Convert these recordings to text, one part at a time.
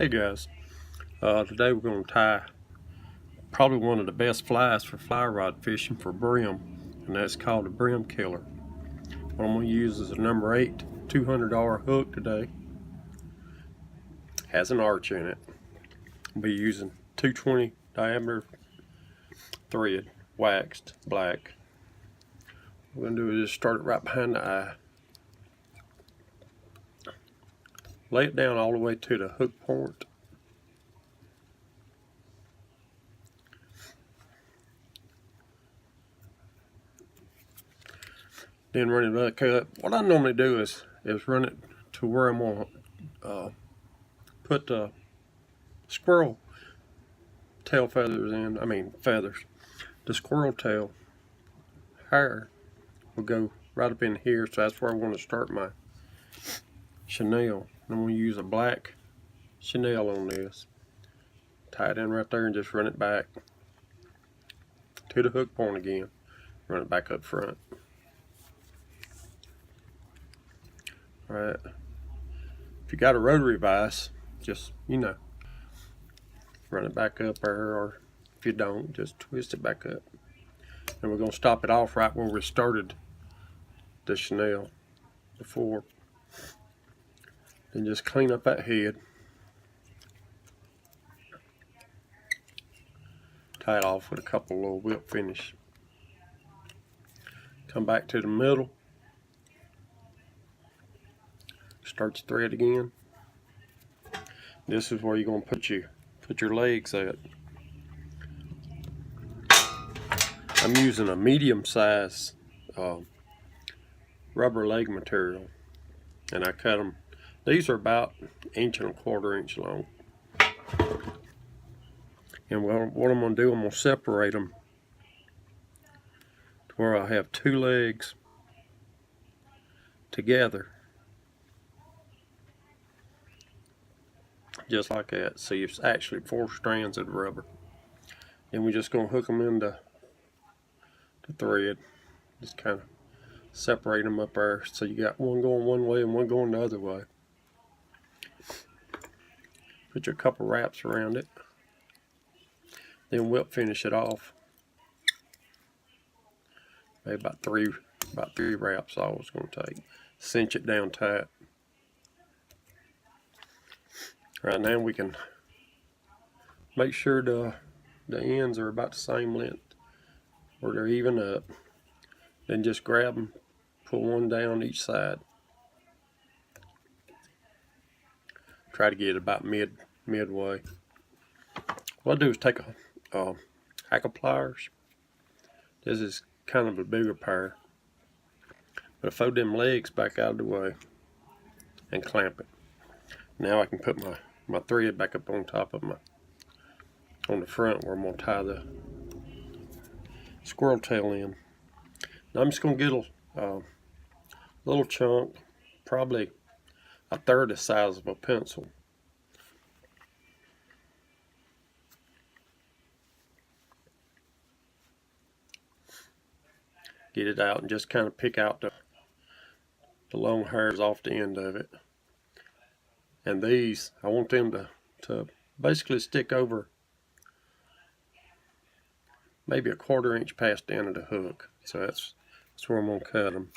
Hey guys, today we're going to tie probably one of the best flies for fly rod fishing for brim, and that's called a Bream Killer. What I'm going to use is a number 8 $200 hook today. Has an arch in it. I'll be using 220 diameter thread, waxed black. What we're going to do is just start it right behind the eye. Lay it down all the way to the hook point. Then run it back up. What I normally do is run it to where I'm going to put the squirrel tail feathers in. Feathers. The squirrel tail hair will go right up in here, so that's where I want to start my chenille. I'm going to use a black chenille on this. Tie it in right there and just run it back to the hook point again. Run it back up front. Alright. If you got a rotary vise, just, run it back up there, or if you don't, just twist it back up. And we're going to stop it off right where we started the chenille before. Then just clean up that head. Tie it off with a couple of little whip finish. Come back to the middle. Start your thread again. This is where you're going to put your legs at. I'm using a medium size rubber leg material, and I cut them. These are about 1.25 inches long. And what I'm going to do, I'm going to separate them to where I have 2 legs together. Just like that. See, it's actually 4 strands of rubber. And we're just going to hook them into the thread. Just kind of separate them up there. So you got one going one way and one going the other way. Put your couple wraps around it. Then whip finish it off. Maybe about three wraps all it's going to take. Cinch it down tight. Right now we can make sure the ends are about the same length, or they're even up. Then just grab them, pull one down each side. Try to get it about midway. What I do is take a hack of pliers. This is kind of a bigger pair. But I fold them legs back out of the way and clamp it. Now I can put my thread back up on top of on the front where I'm going to tie the squirrel tail in. Now I'm just going to get a little chunk, probably 1/3 the size of a pencil. Get it out and just kind of pick out the long hairs off the end of it. And these, I want them to basically stick over maybe 1/4 inch past the end of the hook. So that's where I'm going to cut them.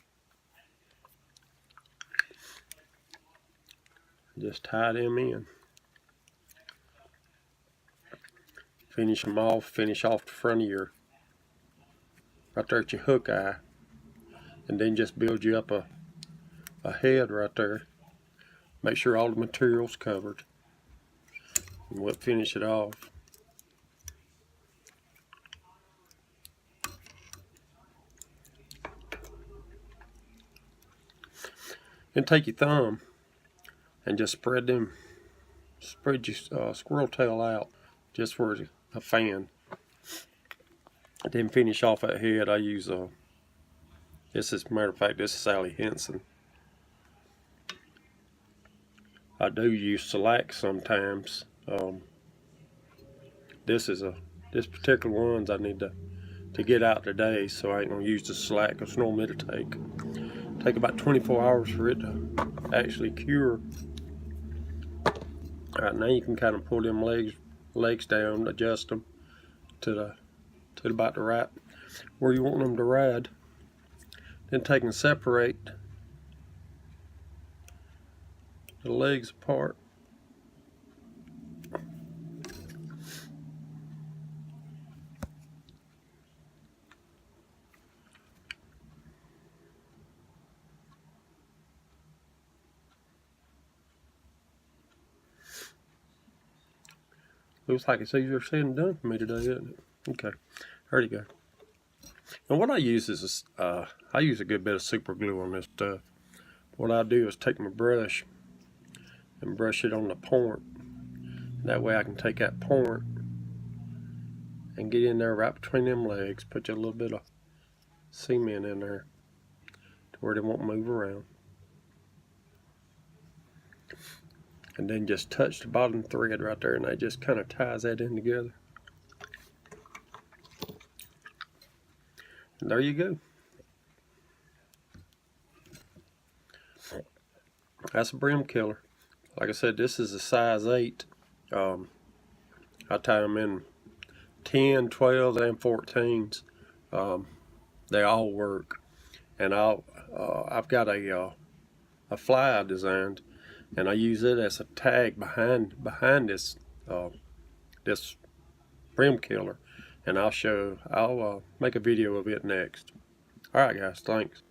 Just tie them in. Finish them off. Finish off the front of right there at your hook eye. And then just build you up a head right there. Make sure all the material's covered. And we'll finish it off. Then take your thumb and just spread your squirrel tail out just for a fan. Then finish off that head. I use this is, matter of fact, this is Sally Henson. I do use shellac sometimes. This particular ones I need to get out today, so I ain't gonna use the shellac, because normally it'll take about 24 hours for it to actually cure. Alright, now you can kind of pull them legs down, adjust them to about the right where you want them to ride. Then take and separate the legs apart. Looks like it's easier said than done for me today, isn't it? Okay, there you go. And what I use is I use a good bit of super glue on this stuff. What I do is take my brush and brush it on the point. That way I can take that point and get in there right between them legs, put you a little bit of cement in there to where they won't move around. And then just touch the bottom thread right there, and that just kind of ties that in together. And there you go. That's a Bream Killer. Like I said, this is a size 8. I tie them in 10, 12, and 14s. They all work. And I've got a fly I designed, and I use it as a tag behind this this Bream Killer, and I'll make a video of it next. All right, guys, thanks.